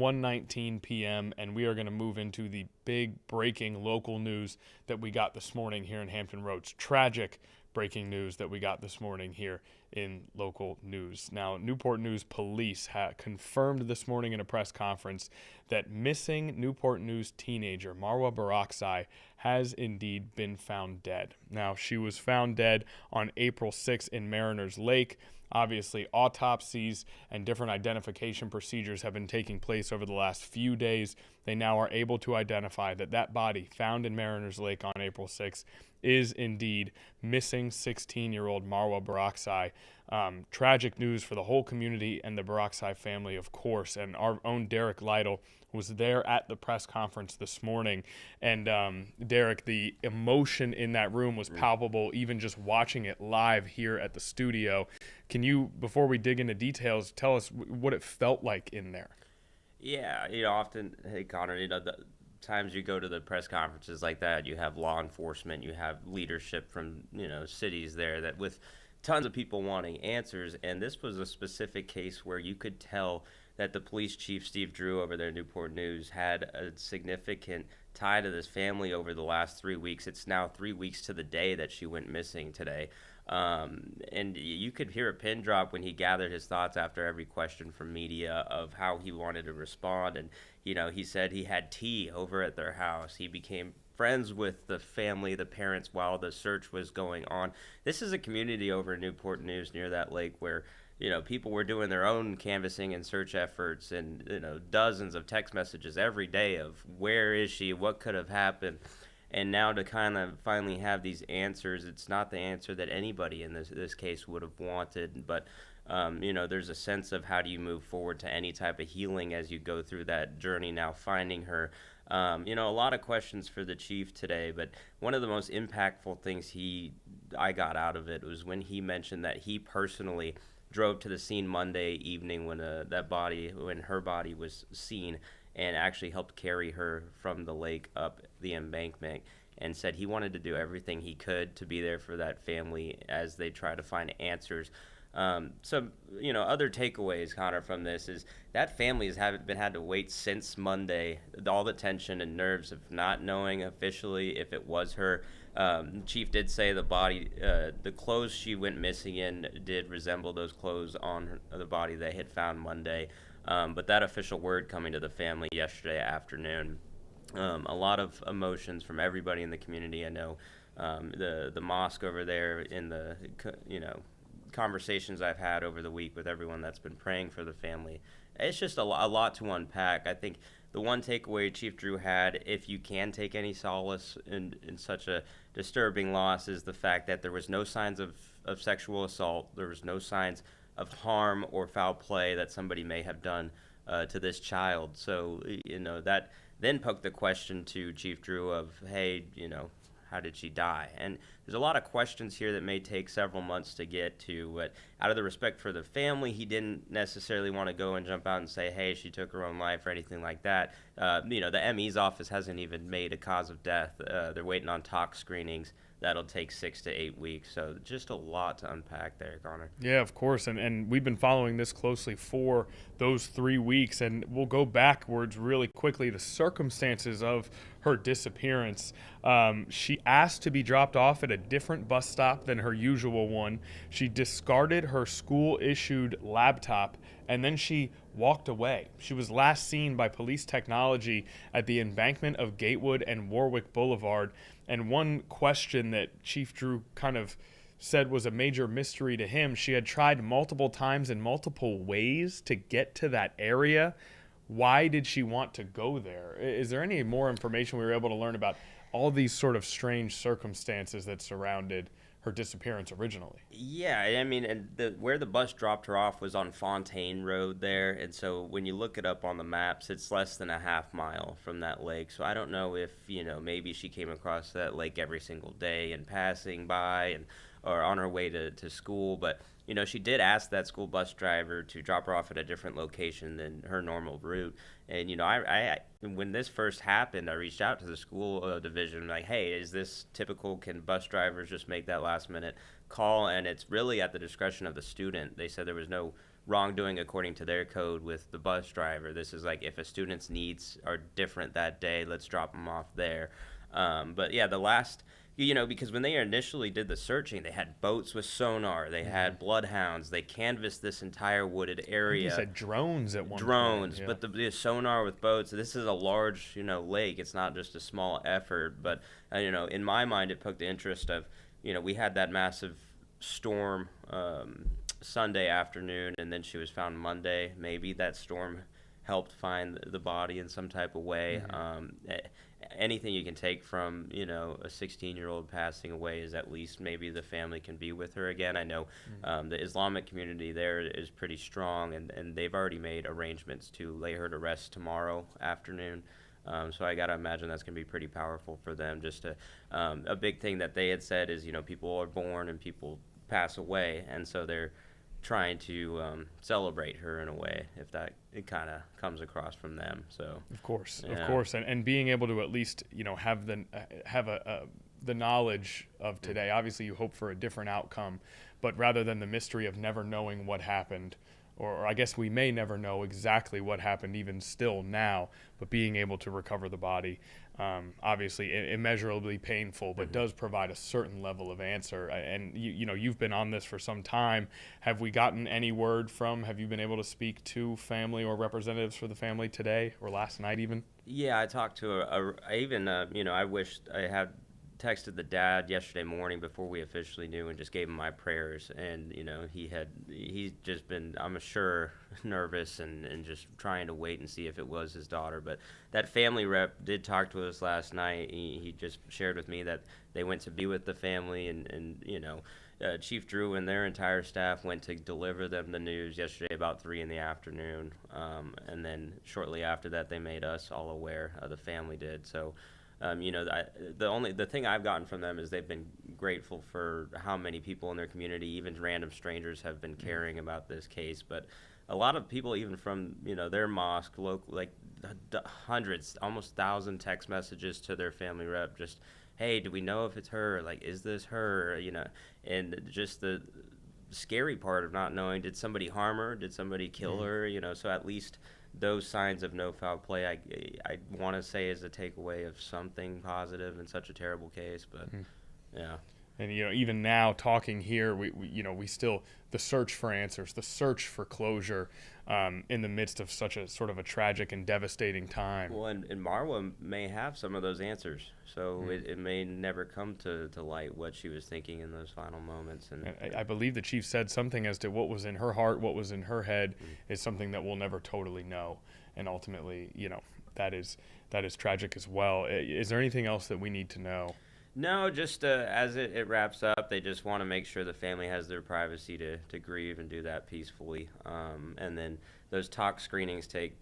1:19 p.m. and we are going to move into the big breaking local news that we got this morning here in Hampton Roads. Tragic breaking news that we got this morning here in local news. Now, Newport News police confirmed this morning in a press conference that missing Newport News teenager Marwa Barakzai has indeed been found dead. Now, she was found dead on April 6th in Mariners Lake. Obviously, autopsies and different identification procedures have been taking place over the last few days. They now are able to identify that that body found in Mariners Lake on April 6th is indeed missing 16-year-old Marwa Barakzai. Tragic news for the whole community and the Barakzai family, of course. And our own Derek Lytle was there at the press conference this morning. And Derek, the emotion in that room was palpable, even just watching it live here at the studio. Can you, before we dig into details, tell us what it felt like in there? Yeah, often, hey, Connor, the times you go to the press conferences like that, you have law enforcement, you have leadership from, cities there that with tons of people wanting answers. And this was a specific case where you could tell that the police chief, Steve Drew, over there at Newport News, had a significant tie to this family over the last 3 weeks. It's now 3 weeks to the day that she went missing today. And you could hear a pin drop when he gathered his thoughts after every question from media of how he wanted to respond. And, he said he had tea over at their house. He became friends with the family, the parents, while the search was going on. This is a community over in Newport News near that lake where, people were doing their own canvassing and search efforts and, dozens of text messages every day of where is she, what could have happened. And now to kind of finally have these answers, it's not the answer that anybody in this case would have wanted, but there's a sense of how do you move forward to any type of healing as you go through that journey now finding her. A lot of questions for the chief today, but one of the most impactful things I got out of it was when he mentioned that he personally drove to the scene Monday evening when her body was seen, and actually helped carry her from the lake up the embankment, and said he wanted to do everything he could to be there for that family as they try to find answers. Other takeaways, Connor, from this is that family has had to wait since Monday, all the tension and nerves of not knowing officially if it was her. Chief did say the body, the clothes she went missing in did resemble those clothes on the body they had found Monday. But that official word coming to the family yesterday afternoon, a lot of emotions from everybody in the community. I know the mosque over there in the conversations I've had over the week with everyone that's been praying for the family. It's just a lot to unpack. I think the one takeaway Chief Drew had, if you can take any solace in such a disturbing loss, is the fact that there was no signs of sexual assault. There was no signs of harm or foul play that somebody may have done to this child. So, that then poked the question to Chief Drew of, hey, how did she die? And there's a lot of questions here that may take several months to get to, but out of the respect for the family, he didn't necessarily want to go and jump out and say, hey, she took her own life or anything like that. The ME's office hasn't even made a cause of death. They're waiting on tox screenings. That'll take 6 to 8 weeks. So just a lot to unpack there, Connor. Yeah, of course. And we've been following this closely for those 3 weeks. And we'll go backwards really quickly. The circumstances of her disappearance. She asked to be dropped off at a different bus stop than her usual one. She discarded her school-issued laptop, and then she walked away. She was last seen by police technology at the embankment of Gatewood and Warwick Boulevard. And one question that Chief Drew kind of said was a major mystery to him, she had tried multiple times in multiple ways to get to that area. Why did she want to go there? Is there any more information we were able to learn about all these sort of strange circumstances that surrounded her disappearance originally? Yeah, I mean, and where the bus dropped her off was on Fontaine Road there, and so when you look it up on the maps, it's less than a half mile from that lake. So I don't know if, maybe she came across that lake every single day and passing by or on her way to school, but she did ask that school bus driver to drop her off at a different location than her normal route. And, I when this first happened, I reached out to the school division, like, hey, is this typical? Can bus drivers just make that last minute call? And it's really at the discretion of the student. They said there was no wrongdoing according to their code with the bus driver. This is like if a student's needs are different that day, let's drop them off there. But yeah, the last, because when they initially did the searching, they had boats with sonar, they had bloodhounds, they canvassed this entire wooded area. You said drones at one point. Drones, Yeah. but the sonar with boats. This is a large, lake. It's not just a small effort. But in my mind, it piqued the interest of, we had that massive storm Sunday afternoon, and then she was found Monday. Maybe that storm helped find the body in some type of way. Anything you can take from a 16-year-old passing away is at least maybe the family can be with her again. I know the Islamic community there is pretty strong, and they've already made arrangements to lay her to rest tomorrow afternoon. So I got to imagine that's going to be pretty powerful for them. Just a big thing that they had said is, people are born and people pass away, and so they're trying to celebrate her in a way, if that it kind of comes across from them. So of course, yeah. and being able to at least have the knowledge of today. Obviously, you hope for a different outcome, but rather than the mystery of never knowing what happened, or I guess we may never know exactly what happened even still now, but being able to recover the body, obviously immeasurably painful, but does provide a certain level of answer. And you've been on this for some time. Have we gotten any word have you been able to speak to family or representatives for the family today or last night even? Yeah, I talked to I wished I had texted the dad yesterday morning before we officially knew and just gave him my prayers. And he's just been, I'm sure, nervous and just trying to wait and see if it was his daughter. But that family rep did talk to us last night. He just shared with me that they went to be with the family, and Chief Drew and their entire staff went to deliver them the news yesterday about 3 p.m. And then shortly after that, they made us all aware. The family did. So the thing I've gotten from them is they've been grateful for how many people in their community, even random strangers, have been caring about this case. But a lot of people, even from their mosque, local, like hundreds, almost 1,000 text messages to their family rep, just, hey, do we know if it's her? Like, is this her? And just the scary part of not knowing, did somebody harm her? Did somebody kill her? So at least those signs of no foul play, I want to say, is a takeaway of something positive in such a terrible case. But yeah. And even now talking here, we still, the search for answers, the search for closure, in the midst of such a sort of a tragic and devastating time. Well, and Marwa may have some of those answers, so it may never come to light what she was thinking in those final moments. And I believe the chief said something as to what was in her heart, what was in her head, is something that we'll never totally know. And ultimately, that is tragic as well. Is there anything else that we need to know? No, just as it wraps up, they just want to make sure the family has their privacy to grieve and do that peacefully. And then those talk screenings take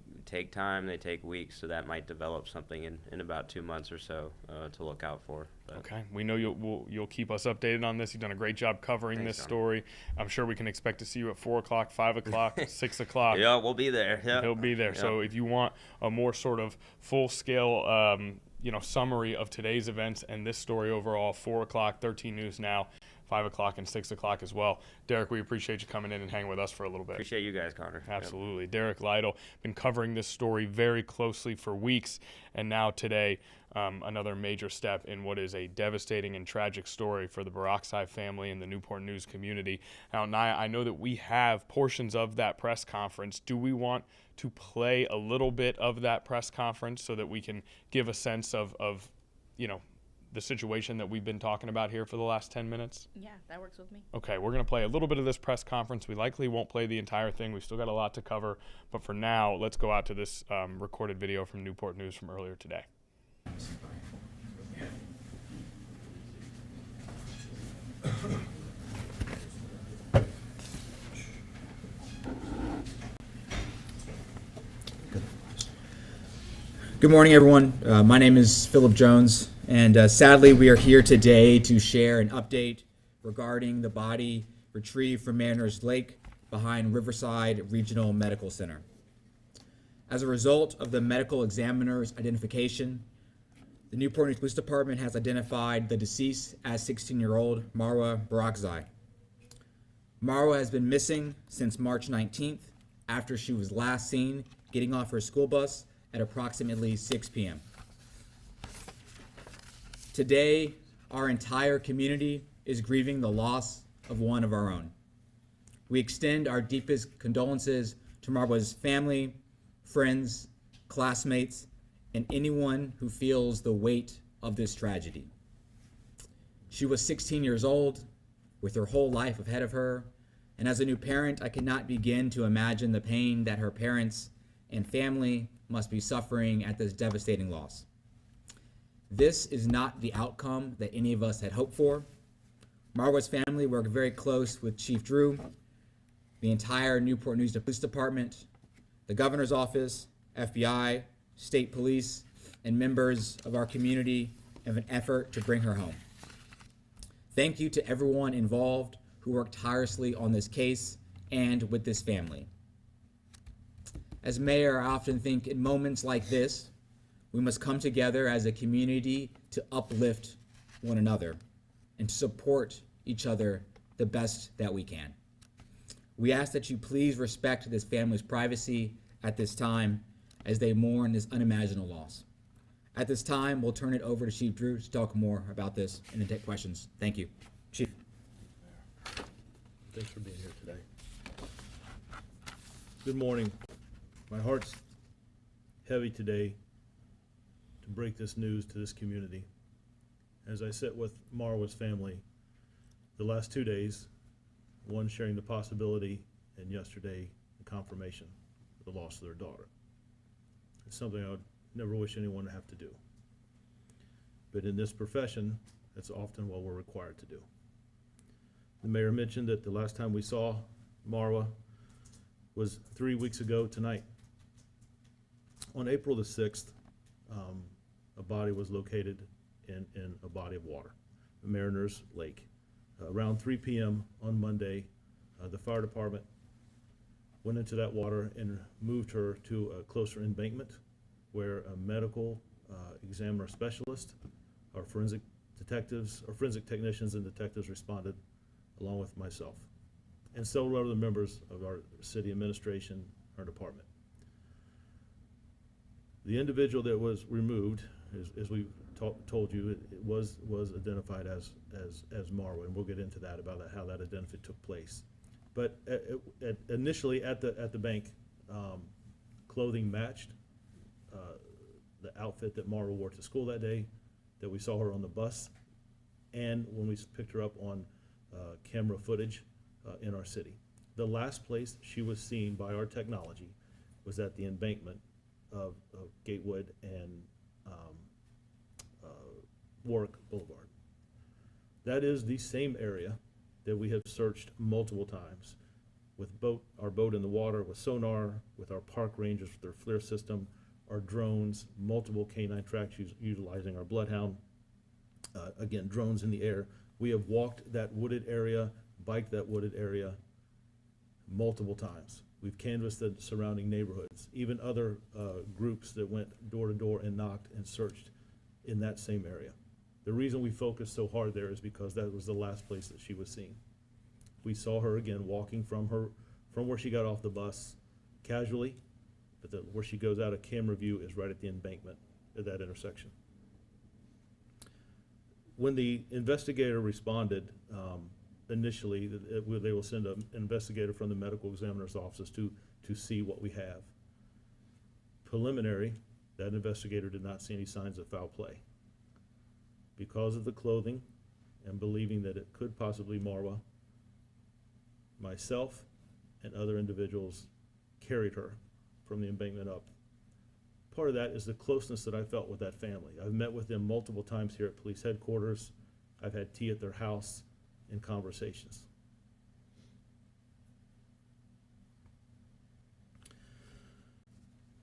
time, they take weeks, so that might develop something in about 2 months or so to look out for. But. Okay, we know you'll keep us updated on this. You've done a great job covering this story. I'm sure we can expect to see you at 4 o'clock, 5 o'clock, 6 o'clock. Yeah, we'll be there. Yep. He'll be there. Yep. So if you want a more sort of full-scale summary of today's events and this story overall, 4 o'clock, 13 News Now, 5 o'clock and 6 o'clock as well. Derek, we appreciate you coming in and hanging with us for a little bit. Appreciate you guys, Connor. Absolutely. Yep. Derek Lytle, been covering this story very closely for weeks, and now today, another major step in what is a devastating and tragic story for the Barakzai family and the Newport News community. Now, Naya, I know that we have portions of that press conference. Do we want to play a little bit of that press conference so that we can give a sense of the situation that we've been talking about here for the last 10 minutes? Yeah, that works with me. Okay, we're going to play a little bit of this press conference. We likely won't play the entire thing. We've still got a lot to cover. But for now, let's go out to this recorded video from Newport News from earlier today. Good morning, everyone. My name is Philip Jones, and sadly, we are here today to share an update regarding the body retrieved from Mariners Lake behind Riverside Regional Medical Center. As a result of the medical examiner's identification, the Newport News Police Department has identified the deceased as 16-year-old Marwa Barakzai. Marwa has been missing since March 19th, after she was last seen getting off her school bus at approximately 6 p.m. Today, our entire community is grieving the loss of one of our own. We extend our deepest condolences to Marwa's family, friends, classmates, and anyone who feels the weight of this tragedy. She was 16 years old, with her whole life ahead of her, and as a new parent, I cannot begin to imagine the pain that her parents and family must be suffering at this devastating loss. This is not the outcome that any of us had hoped for. Marwa's family worked very close with Chief Drew, the entire Newport News Police Department, the governor's office, FBI, state police, and members of our community in an effort to bring her home. Thank you to everyone involved who worked tirelessly on this case and with this family. As mayor, I often think in moments like this, we must come together as a community to uplift one another and to support each other the best that we can. We ask that you please respect this family's privacy at this time as they mourn this unimaginable loss. At this time, we'll turn it over to Chief Drew to talk more about this and then take questions. Thank you. Chief. Thanks for being here today. Good morning. My heart's heavy today to break this news to this community. As I sit with Marwa's family, the last 2 days, one sharing the possibility, and yesterday the confirmation of the loss of their daughter. It's something I would never wish anyone to have to do. But in this profession, that's often what we're required to do. The mayor mentioned that the last time we saw Marwa was 3 weeks ago tonight. On April the 6th, a body was located in a body of water, Mariners Lake. Around 3 p.m. on Monday, the fire department went into that water and moved her to a closer embankment where a medical examiner specialist, our forensic detectives, or forensic technicians and detectives responded, along with myself and several other members of our city administration, our department. The individual that was removed, as we told you, it was identified as Marwa, and we'll get into that about how that identification took place. But initially at the bank, clothing matched the outfit that Marwa wore to school that day, that we saw her on the bus, and when we picked her up on camera footage in our city. The last place she was seen by our technology was at the embankment of Gatewood and Warwick Boulevard. That is the same area that we have searched multiple times with our boat in the water, with sonar, with our park rangers with their FLIR system, our drones, multiple canine tracks utilizing our bloodhound, again, drones in the air. We have walked that wooded area, biked that wooded area multiple times. We've canvassed the surrounding neighborhoods, even other groups that went door to door and knocked and searched in that same area. The reason we focused so hard there is because that was the last place that she was seen. We saw her again walking from where she got off the bus casually, but where she goes out of camera view is right at the embankment at that intersection. When the investigator responded, initially, they will send an investigator from the medical examiner's office to see what we have. Preliminary, that investigator did not see any signs of foul play. Because of the clothing and believing that it could possibly Marwa, myself and other individuals carried her from the embankment up. Part of that is the closeness that I felt with that family. I've met with them multiple times here at police headquarters. I've had tea at their house and conversations.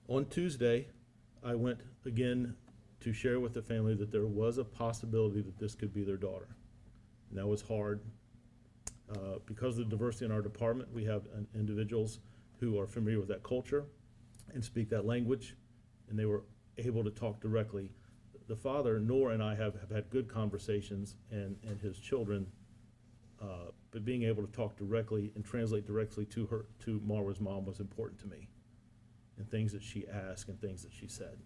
On Tuesday, I went again to share with the family that there was a possibility that this could be their daughter. And that was hard. Because of the diversity in our department, we have individuals who are familiar with that culture and speak that language, and they were able to talk directly. The father, Noor, and I have had good conversations, and his children but being able to talk directly and translate directly to her, to Marwa's mom, was important to me, and things that she asked and things that she said.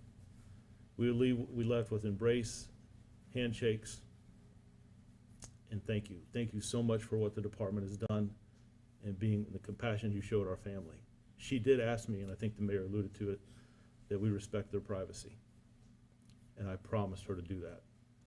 We left with embrace, handshakes, and thank you. Thank you so much for what the department has done and being the compassion you showed our family. She did ask me, and I think the mayor alluded to it, that we respect their privacy. And I promised her to do that.